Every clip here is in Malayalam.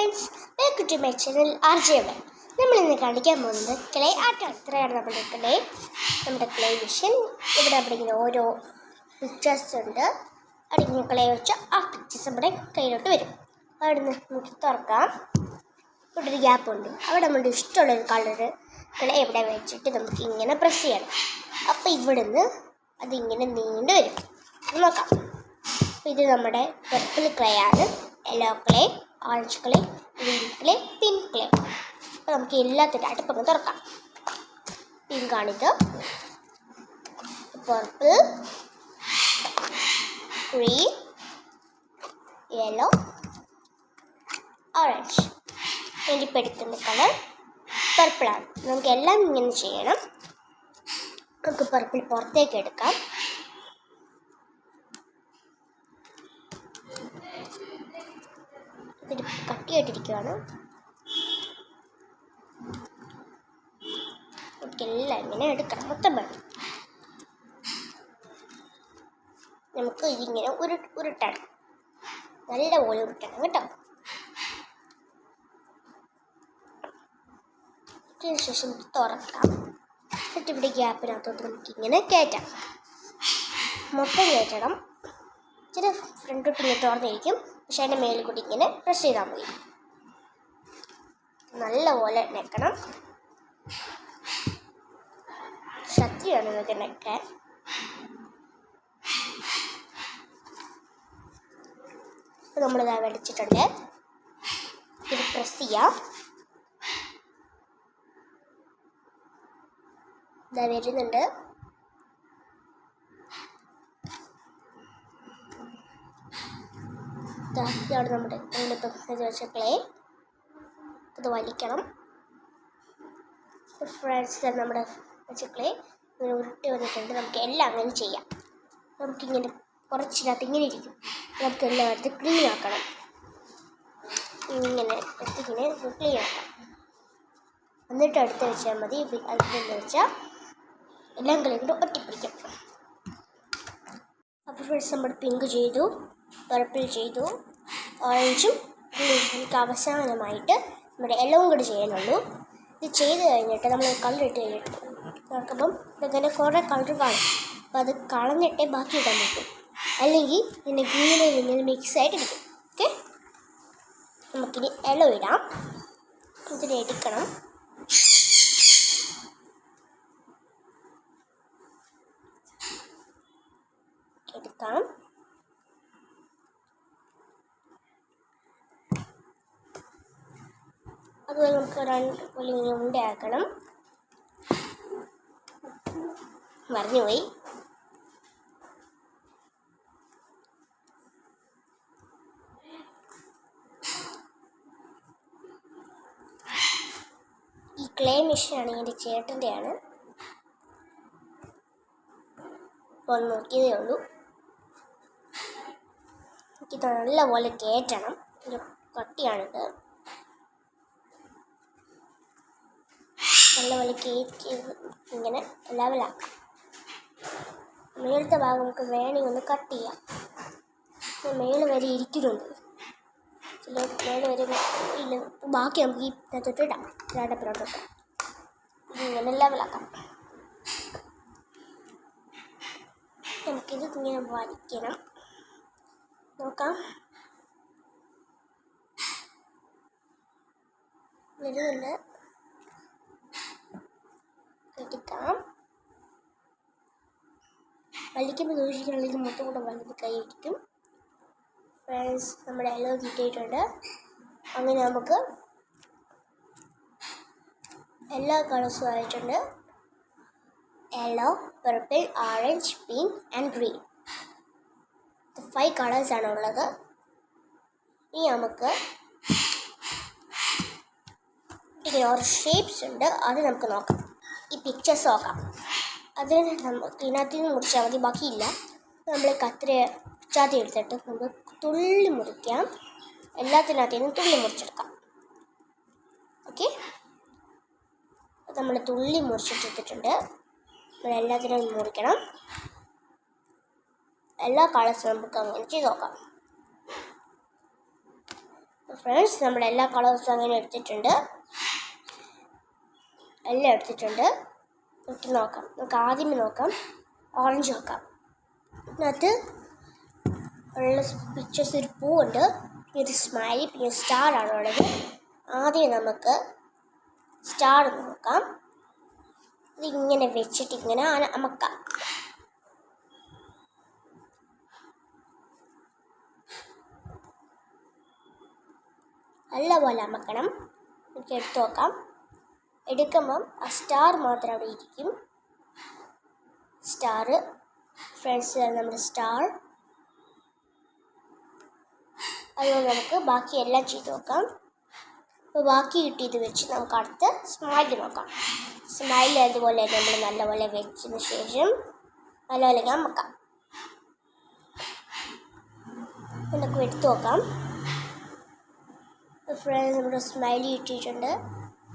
Friends, welcome to my channel RJ1. നമ്മൾ ഇന്ന് കാണിക്കാൻ പോകുന്നത് ക്ലേ ആർട്ടാണ്. ഇത്രയാണ് നമ്മുടെ ക്ലേ മിഷൻ. ഇവിടെ ഇങ്ങനെ ഓരോ പിക്ചേഴ്സ് ഉണ്ട്. അവിടെ ക്ലേ വെച്ച ആ പിക്ചേഴ്സ് നമ്മുടെ കയ്യിലോട്ട് വരും. അവിടെ നിന്ന് നമുക്ക് തുറക്കാം. ഇവിടെ ഒരു ഗ്യാപ്പ് ഉണ്ട്. അവിടെ നമ്മുടെ ഇഷ്ടമുള്ളൊരു കളറ് ക്ലേ ഇവിടെ വെച്ചിട്ട് നമുക്ക് ഇങ്ങനെ പ്രസ് ചെയ്യണം. അപ്പോൾ ഇവിടുന്ന് അതിങ്ങനെ നീണ്ടു വരും. നോക്കാം. ഇത് നമ്മുടെ പർപ്പിൾ ക്ലേ ആണ്. Yellow clay, orange clay, green clay, pink clay. അപ്പോൾ നമുക്ക് എല്ലാത്തിൻ്റെ അടുപ്പൊക്കെ തുറക്കാം. പിങ്കാണിത്, പർപ്പിൾ, ഗ്രീൻ, യെല്ലോ, ഓറഞ്ച്. എനിക്കിപ്പോൾ എടുക്കുന്ന കളർ പർപ്പിളാണ്. നമുക്ക് എല്ലാം ഇങ്ങനെ ചെയ്യണം. നമുക്ക് പർപ്പിൾ പുറത്തേക്ക് എടുക്കാം. ഇതിൽ കട്ടിയായിട്ടിരിക്കുകയാണ്. നമുക്കെല്ലാം ഇങ്ങനെ എടുക്കണം. മൊത്തം വേണം. നമുക്ക് ഇതിങ്ങനെ ഉരുട്ടണം. നല്ലപോലെ ഉരുട്ടണം കേട്ടോ. അതിനുശേഷം തുറക്കാം. എന്നിട്ട് ഇവിടെ ഗ്യാപ്പിനകത്തോട്ട് നമുക്കിങ്ങനെ കയറ്റാം. മൊത്തം കയറ്റണം. ഇച്ചിരി ഫ്രണ്ടോട്ട് ഇങ്ങനെ തുറന്നിരിക്കും. പക്ഷെ അതിൻ്റെ മേലിൽ കൂടി ഇങ്ങനെ പ്രസ് ചെയ്താൽ മതി. നല്ലപോലെ നെക്കണം. ശക്തിയാണ് ഇതൊക്കെ നെക്കാൻ. നമ്മളിതാ വെടിച്ചിട്ടുണ്ട്. ഇത് പ്രസ് ചെയ്യാം. ഇതാ വരുന്നുണ്ട്. ഇതാണ് നമ്മുടെ ഇത് വെച്ച ക്ലേ. ഇത് വലിക്കണം. ഫ്രണ്ട്സ്, നമ്മുടെ വെച്ച ക്ലേ ഇങ്ങനെ ഉരുട്ടി വന്നിട്ടുണ്ട്. നമുക്ക് എല്ലാം അങ്ങനെ ചെയ്യാം. നമുക്കിങ്ങനെ കുറച്ചിനകത്ത് ഇങ്ങനെ ഇരിക്കും. നമുക്ക് എല്ലാം എടുത്ത് ക്ലീൻ ആക്കണം. ഇങ്ങനെ എടുത്തിങ്ങനെ ക്ലീൻ ആക്കാം. എന്നിട്ട് അടുത്ത് വെച്ചാൽ മതി. അടുത്തെന്ന് വെച്ചാൽ എല്ലാം ക്ലേ കൊണ്ട് ഒട്ടിപ്പിടിക്കും. അപ്പോൾ ഫ്രണ്ട്സ്, നമ്മൾ പിങ്ക് ചെയ്തു, പർപ്പിൾ ചെയ്തു, ഓറഞ്ചും ഗ്രീനും. നമുക്ക് അവസാനമായിട്ട് നമ്മുടെ യെല്ലോവും കൂടി ചെയ്യാനുള്ളൂ. ഇത് ചെയ്ത് കഴിഞ്ഞിട്ട് നമ്മൾ കളർ ഇട്ട് കഴിഞ്ഞിട്ട് നോക്കുമ്പം ഇതങ്ങനെ കുറേ കളർ കാണും. അപ്പോൾ അത് കളഞ്ഞിട്ടേ ബാക്കി ഇടാൻ പറ്റും. അല്ലെങ്കിൽ ഇതിൻ്റെ ഗ്രീനിൽ ഇങ്ങനെ മിക്സ് ആയിട്ടിരിക്കും. ഓക്കെ, നമുക്കിനി യെല്ലോ ഇടാം. ഇതിനെ എടുക്കണം. എടുക്കാം. അതുപോലെ നമുക്ക് പോലെ ഇങ്ങനെ ഉണ്ടയാക്കണം. മറിഞ്ഞുപോയി. ഈ ക്ലേ മെഷീനാണ് എൻ്റെ ചേട്ടൻ്റെയാണ്. അപ്പോൾ നോക്കിയതേ ഉള്ളൂ. എനിക്കിത് നല്ലപോലെ കയറ്റണം. ഒരു കട്ടിയാണിത്. നല്ലപോലെ കയറ്റി ഇങ്ങനെ ലെവലാക്കാം. മേളത്തെ ഭാഗം നമുക്ക് വേണമെങ്കിൽ ഒന്ന് കട്ട് ചെയ്യാം. മേള് വരെ ഇരിക്കുന്നുണ്ട്. ചില മേള് വരെ ഇല്ല. ബാക്കി നമുക്ക് ഈ തൊട്ട് ഇടാം. രണ്ടപ്പുറത്തോട്ട് ഇങ്ങനെ ലെവലാക്കാം. നമുക്കിത് ഇങ്ങനെ വലിക്കണം. നോക്കാം. വരുന്നുണ്ട്. എടുക്കാം. വലിക്കുമ്പോൾ സൂക്ഷിക്കണമെങ്കിൽ മൊത്തം കൂടെ വലുത് കൈ ഇരിക്കും. ഫ്രണ്ട്സ്, നമ്മുടെ യെല്ലോ കിട്ടിയിട്ടുണ്ട്. അങ്ങനെ നമുക്ക് എല്ലാ കളേഴ്സും ആയിട്ടുണ്ട്. Yellow, purple, orange, pink and green. 5 കളേഴ്സാണ് ഉള്ളത്. ഇനി നമുക്ക് ഇങ്ങനെ ഓരോ ഷേപ്സ് ഉണ്ട്. അത് നമുക്ക് നോക്കാം. ഈ പിക്ചേഴ്സ് നോക്കാം. അതിന് നമുക്ക് ഇതിനകത്ത് നിന്ന് മുറിച്ചാൽ മതി, ബാക്കിയില്ല. നമ്മൾ കത്രിച്ചാത്തി എടുത്തിട്ട് നമുക്ക് തുള്ളി മുറിക്കാം. എല്ലാത്തിനകത്തു നിന്നും തുള്ളി മുറിച്ചെടുക്കാം. ഓക്കെ, നമ്മൾ തുള്ളി മുറിച്ചെടുത്തിട്ടുണ്ട്. നമ്മൾ എല്ലാത്തിനും മുറിക്കണം. എല്ലാ കളേഴ്സും നമുക്ക് അങ്ങനെ ചെയ്ത് നോക്കാം. ഫ്രണ്ട്സ് നമ്മൾ എല്ലാ കളേഴ്സും അങ്ങനെ എടുത്തിട്ടുണ്ട്, എല്ലാം എടുത്തിട്ടുണ്ട്. നമുക്ക് നോക്കാം. നമുക്ക് ആദ്യമേ നോക്കാം, ഓറഞ്ച് നോക്കാം. ഇതിനകത്ത് ഉള്ള പിക്ചേഴ്സ് ഒരു പൂവുണ്ട്, ഒരു സ്മൈലി, പിന്നെ സ്റ്റാർ ആണ് ഉള്ളത്. ആദ്യം നമുക്ക് സ്റ്റാർ നോക്കാം. ഇതിങ്ങനെ വെച്ചിട്ട് ഇങ്ങനെ അമക്കാം. നല്ലപോലെ അമക്കണം. നമുക്ക് എടുത്തു നോക്കാം. എടുക്കുമ്പം ആ സ്റ്റാർ മാത്രം അവിടെ ഇരിക്കും. സ്റ്റാർ ഫ്രണ്ട്സ്, നമ്മുടെ സ്റ്റാർ. അതുകൊണ്ട് നമുക്ക് ബാക്കിയെല്ലാം ചെയ്ത് നോക്കാം. അപ്പോൾ ബാക്കി കിട്ടിയത് വെച്ച് നമുക്ക് അടുത്ത് സ്മൈൽ നോക്കാം. സ്മൈൽ അതുപോലെ നമ്മൾ നല്ലപോലെ വെച്ചതിന് ശേഷം നല്ലപോലെ അമക്കാം. നമുക്ക് എടുത്തു നോക്കാം. ഫ്രണ്ട്സ്, നമ്മുടെ സ്മൈലി ഇട്ടിട്ടുണ്ട്.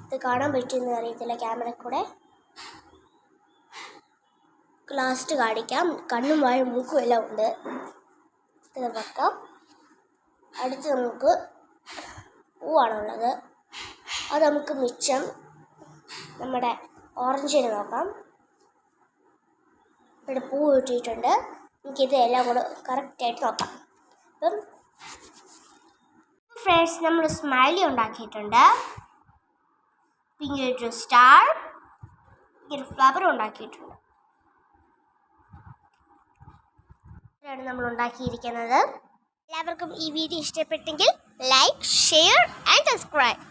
ഇത് കാണാൻ പറ്റുമെന്ന് അറിയത്തില്ല ക്യാമറ കൂടെ. ലാസ്റ്റ് കാണിക്കാം. കണ്ണും വായും മൂക്കും എല്ലാം ഉണ്ട്. ഇത് വെക്കാം. അടുത്ത് നമുക്ക് പൂവാണുള്ളത്. അത് നമുക്ക് മിച്ചം നമ്മുടെ ഓറഞ്ചിന് നോക്കാം. ഇവിടെ പൂ ഇട്ടിട്ടുണ്ട്. എനിക്കിത് എല്ലാം കൂടെ കറക്റ്റായിട്ട് നോക്കാം. അപ്പം ഫ്രണ്ട്സ്, നമ്മൾ സ്മൈലി ഉണ്ടാക്കിയിട്ടുണ്ട്. പിന്നെ ഒരു സ്റ്റാർ, ഒരു ഫ്ലവർ ഉണ്ടാക്കിയിട്ടുണ്ട്. ഇതാണ് നമ്മൾ ഉണ്ടാക്കിയിരിക്കുന്നത്. എല്ലാവർക്കും ഈ വീഡിയോ ഇഷ്ടപ്പെട്ടെങ്കിൽ ലൈക്ക്, ഷെയർ ആൻഡ് സബ്സ്ക്രൈബ്.